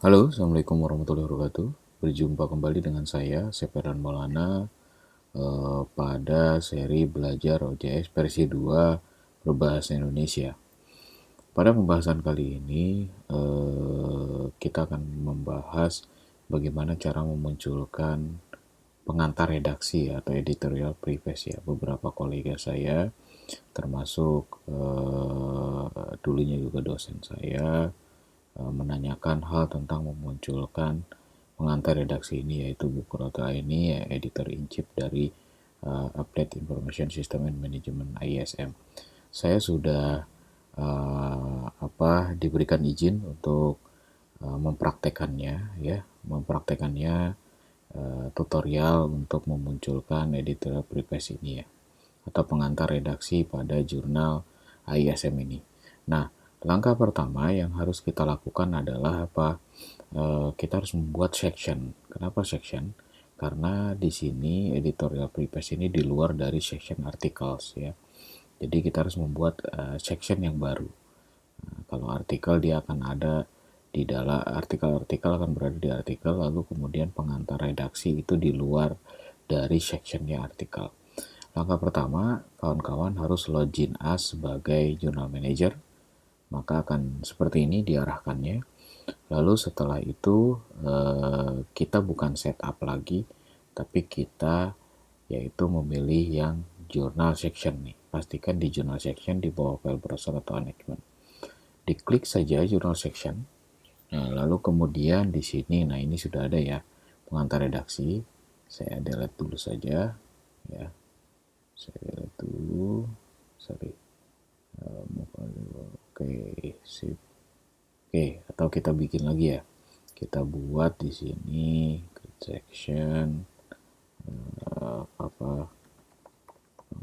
Halo, Assalamualaikum warahmatullahi wabarakatuh. Berjumpa kembali dengan saya, Seperan Maulana, pada seri belajar OJS versi 2 berbahasa Indonesia. Pada pembahasan kali ini, kita akan membahas bagaimana cara memunculkan pengantar redaksi atau editorial preface ya. Beberapa kolega saya, termasuk dulunya juga dosen saya, menanyakan hal tentang memunculkan pengantar redaksi ini, yaitu Bu Kurota ini ya, editor in chief dari Update Information System and Management ISM. Saya sudah diberikan izin untuk mempraktekannya ya, mempraktekannya tutorial untuk memunculkan editorial preface ini ya, atau pengantar redaksi pada jurnal ISM ini. Nah, langkah pertama yang harus kita lakukan adalah kita harus membuat section. Kenapa section? Karena di sini editorial preface ini di luar dari section articles ya. Jadi kita harus membuat section yang baru. Nah, kalau artikel dia akan ada di dalam artikel akan berada di artikel, lalu kemudian pengantar redaksi itu di luar dari sectionnya artikel. Langkah pertama, kawan-kawan harus login as sebagai journal manager, maka akan seperti ini diarahkannya. Lalu setelah itu kita bukan setup lagi, tapi kita yaitu memilih yang journal section nih. Pastikan di journal section di bawah file browser atau attachment. Diklik saja journal section. Nah, lalu kemudian di sini, nah ini sudah ada ya pengantar redaksi. Saya delete dulu saja ya. Saya delete dulu. Sorry. Oke, sip. Oke, atau kita bikin lagi ya. Kita buat di sini create section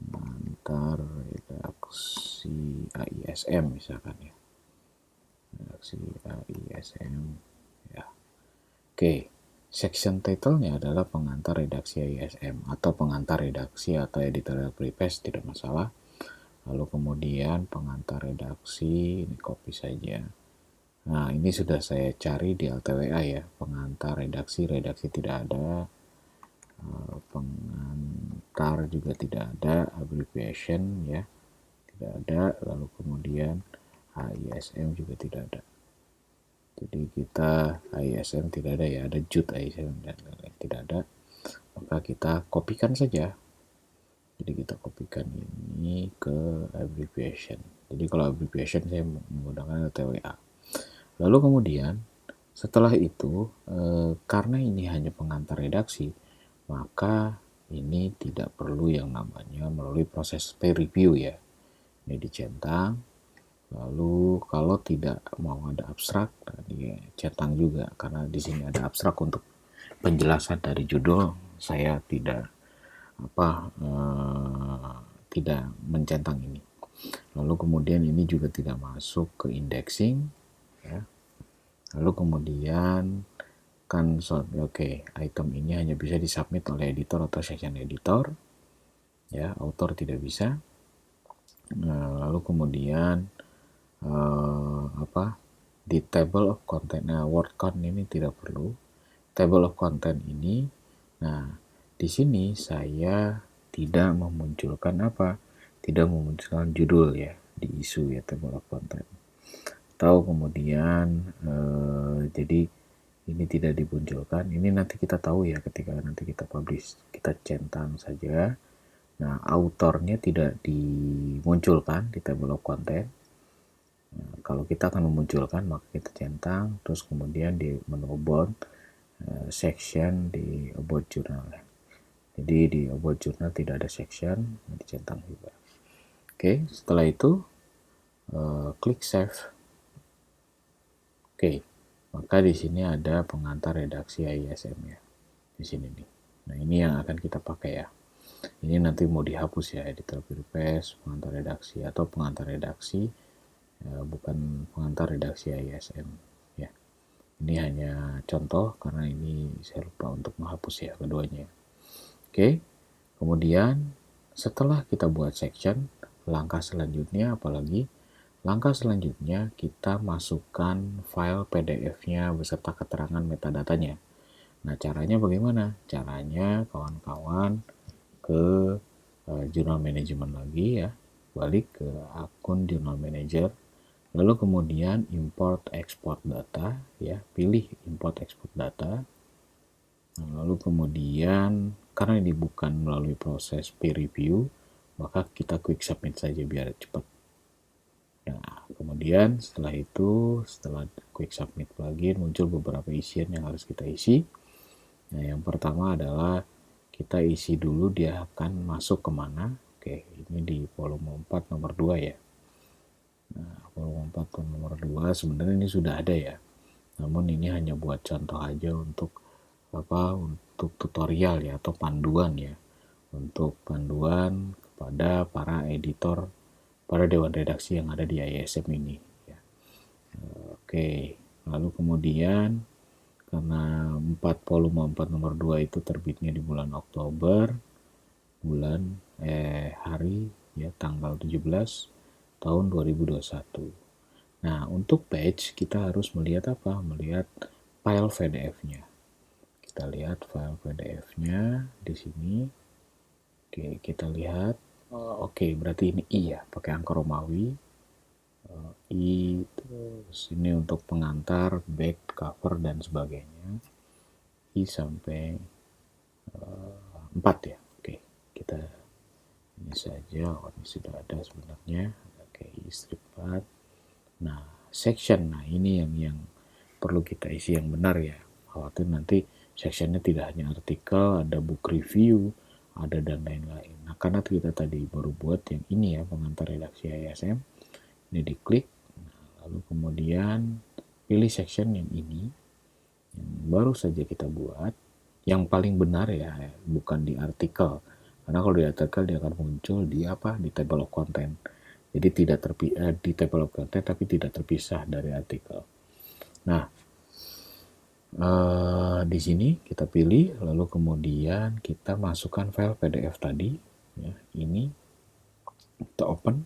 pengantar redaksi AISM misalkan ya. Redaksi AISM ya. Oke, section title-nya adalah pengantar redaksi AISM atau pengantar redaksi atau editorial preface, tidak masalah. Lalu kemudian pengantar redaksi, ini copy saja. Nah, ini sudah saya cari di LTWA ya, pengantar redaksi tidak ada, pengantar juga tidak ada, abbreviation ya, tidak ada, lalu kemudian AISM juga tidak ada. Jadi kita AISM tidak ada ya, ada JUT AISM dan lain-lain tidak ada, maka kita kopikan saja. Jadi kita kopikan ini ke abbreviation. Jadi kalau abbreviation saya menggunakan LTWA. Lalu kemudian setelah itu, karena ini hanya pengantar redaksi, maka ini tidak perlu yang namanya melalui proses peer review ya. Ini dicentang, lalu kalau tidak mau ada abstrak, dicentang juga, karena di sini ada abstrak untuk penjelasan dari judul. Saya tidak mencentang ini. Lalu kemudian ini juga tidak masuk ke indexing ya. Lalu kemudian item ini hanya bisa disubmit oleh editor atau section editor ya, author tidak bisa. Lalu kemudian di table of content, word count ini tidak perlu. Table of content ini, nah di sini saya tidak memunculkan tidak memunculkan judul ya di isu ya, table of content. Atau kemudian jadi ini tidak dimunculkan. Ini nanti kita tahu ya ketika nanti kita publish, kita centang saja. Nah, autornya tidak dimunculkan di table of content. Nah, kalau kita akan memunculkan, maka kita centang, terus kemudian di menu about section di about journal. Jadi di about journal tidak ada section, dicentang juga. Oke, setelah itu klik save. Oke, maka di sini ada pengantar redaksi ISM ya, di sini nih. Nah, ini yang akan kita pakai ya. Ini nanti mau dihapus ya, editor preface, pengantar redaksi atau pengantar redaksi, bukan pengantar redaksi ISM ya. Ini hanya contoh karena ini saya lupa untuk menghapus ya keduanya. Oke, kemudian setelah kita buat section, langkah selanjutnya apalagi Langkah selanjutnya kita masukkan file PDF-nya beserta keterangan metadatanya. Nah, caranya bagaimana? Caranya kawan-kawan ke Journal Management lagi ya, balik ke akun Journal Manager, lalu kemudian import export data ya, pilih import export data. Nah, lalu kemudian karena ini bukan melalui proses peer review, maka kita quick submit saja biar cepat. Nah, kemudian setelah itu, setelah quick submit plugin, muncul beberapa isian yang harus kita isi. Nah, yang pertama adalah kita isi dulu dia akan masuk kemana. Oke, ini di volume 4 nomor 2 ya. Nah, volume 4 nomor 2 sebenarnya ini sudah ada ya. Namun ini hanya buat contoh aja untuk untuk tutorial ya atau panduan ya. Untuk panduan kepada para editor, para dewan redaksi yang ada di ISM ini ya. Oke, lalu kemudian karena volume 4 nomor 2 itu terbitnya di bulan Oktober, hari ya tanggal 17 tahun 2021. Nah, untuk batch kita harus melihat apa? Melihat file PDF-nya. Kita lihat file PDF-nya di sini. Oke, kita lihat. Oke, berarti ini I ya, pakai angka Romawi. I, terus ini untuk pengantar, back, cover, dan sebagainya. I sampai 4 ya. Oke, kita ini saja. Ini sudah ada sebenarnya. Oke, strip 4. Nah, section. Nah, ini yang perlu kita isi yang benar ya. Khawatir nanti sectionnya tidak hanya artikel, ada book review, ada dan lain-lain. Nah, karena kita tadi baru buat yang ini ya, pengantar redaksi ISM. Ini diklik. Nah, lalu kemudian pilih section yang ini. Yang baru saja kita buat. Yang paling benar ya, bukan di artikel. Karena kalau di artikel dia akan muncul di Di table of content. Jadi tidak di table of content tapi tidak terpisah dari artikel. Nah, di sini kita pilih, lalu kemudian kita masukkan file PDF tadi, ya, ini kita open,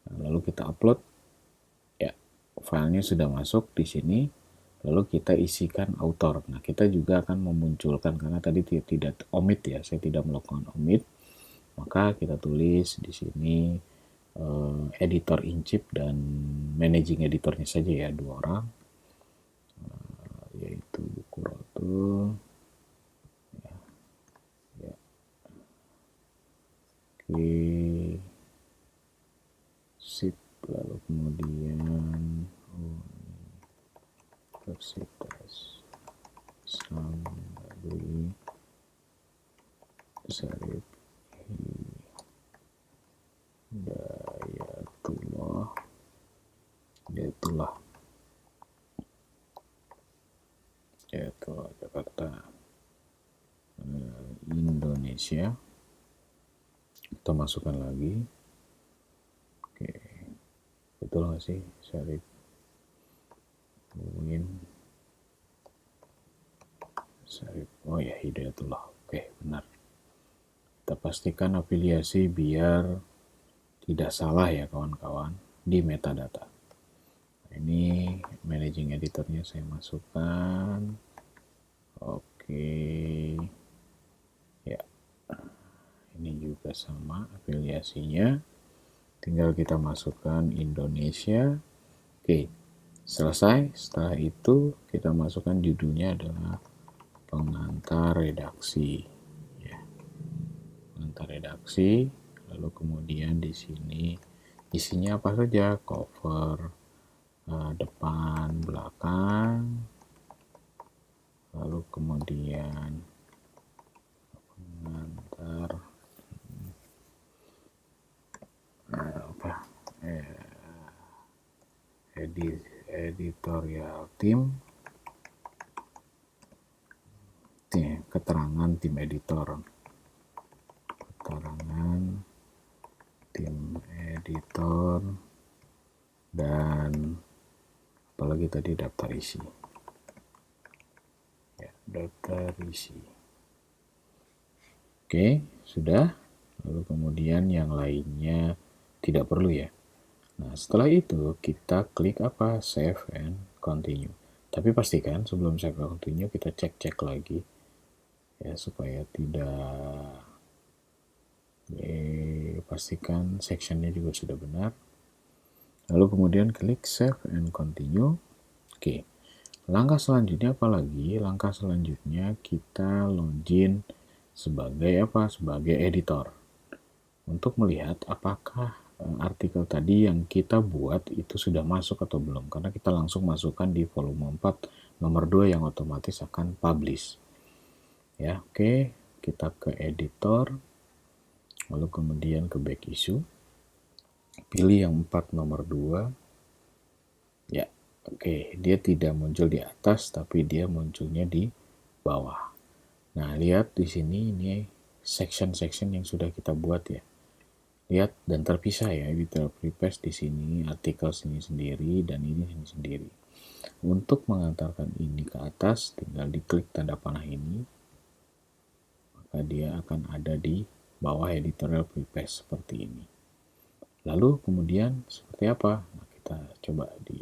lalu kita upload, ya, filenya sudah masuk di sini. Lalu kita isikan author. Nah, kita juga akan memunculkan, karena tadi tidak omit ya, saya tidak melakukan omit, maka kita tulis di sini editor in chief dan managing editornya saja ya, 2 orang, yaitu Buku Rotul. Ya. Oke, sip. Lalu kemudian Universitas Islam Negeri Syarif Hidayatullah Jakarta, Indonesia. Kita masukkan lagi. Oke, betul nggak sih Syarif Syarif? Oh ya, Hidayatullah. Oke, benar. Kita pastikan afiliasi biar tidak salah ya kawan-kawan di metadata. Ini managing editornya saya masukkan. Oke, ya, ini juga sama afiliasinya, tinggal kita masukkan Indonesia. Oke, selesai. Setelah itu kita masukkan judulnya adalah pengantar redaksi ya, pengantar redaksi. Lalu kemudian di sini isinya apa saja, cover, depan, belakang, lalu kemudian pengantar editorial tim, keterangan tim editor, dan apalagi tadi daftar isi ya, daftar isi. Oke, sudah. Lalu kemudian yang lainnya tidak perlu ya. Nah, setelah itu kita klik apa? Save and continue. Tapi pastikan sebelum save and continue kita cek-cek lagi ya supaya tidak pastikan sectionnya juga sudah benar. Lalu kemudian klik save and continue. Oke. Langkah selanjutnya apa lagi? Langkah selanjutnya kita login sebagai apa? Sebagai editor. Untuk melihat apakah artikel tadi yang kita buat itu sudah masuk atau belum. Karena kita langsung masukkan di volume 4 nomor 2 yang otomatis akan publish. Ya, oke. Kita ke editor. Lalu kemudian ke back issue. Pilih yang 4 nomor 2. Ya, oke. Dia tidak muncul di atas tapi dia munculnya di bawah. Nah, lihat di sini ini section-section yang sudah kita buat ya. Lihat dan terpisah ya, editor preface di sini, artikel sini sendiri dan ini sendiri. Untuk mengantarkan ini ke atas, tinggal diklik tanda panah ini, maka dia akan ada di bawah editorial preface seperti ini. Lalu kemudian seperti apa? Nah, kita coba di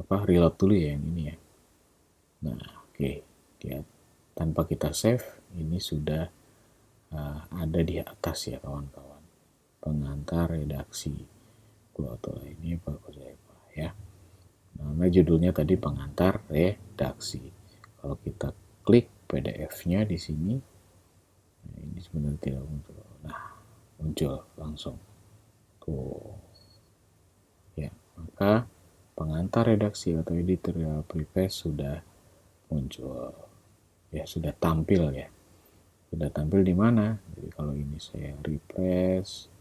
reload dulu ya yang ini ya. Nah, oke, lihat tanpa kita save ini sudah ada di atas ya kawan-kawan. Pengantar redaksi Klotola ini bagus ya. Nama judulnya tadi pengantar redaksi. Kalau kita klik PDF-nya di sini, nah ini sebenarnya tidak muncul. Nah, muncul langsung. Tuh. Ya, maka pengantar redaksi atau editorial preface sudah muncul. Ya, sudah tampil ya. Sudah tampil di mana? Jadi kalau ini saya refresh,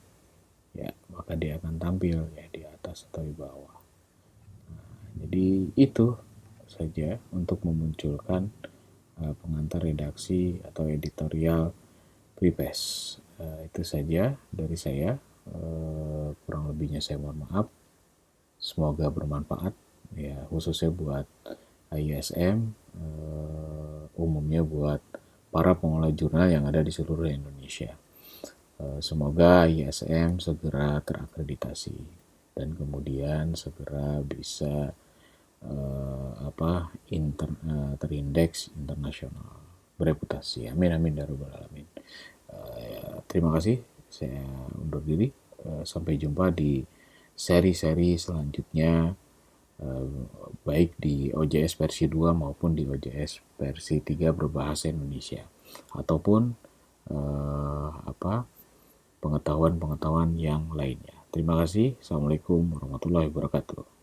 ya maka dia akan tampil ya di atas atau di bawah. Nah, jadi itu saja untuk memunculkan pengantar redaksi atau editorial preface. Itu saja dari saya. Kurang lebihnya saya mohon maaf. Semoga bermanfaat ya, khususnya buat ISM, umumnya buat para pengelola jurnal yang ada di seluruh Indonesia. Semoga ISM segera terakreditasi dan kemudian segera bisa terindeks internasional, bereputasi. Amin amin ya rabbal alamin. Terima kasih. Saya undur diri. Sampai jumpa di seri-seri selanjutnya, baik di OJS versi 2 maupun di OJS versi 3 berbahasa Indonesia, ataupun pengetahuan-pengetahuan yang lainnya. Terima kasih. Assalamualaikum warahmatullahi wabarakatuh.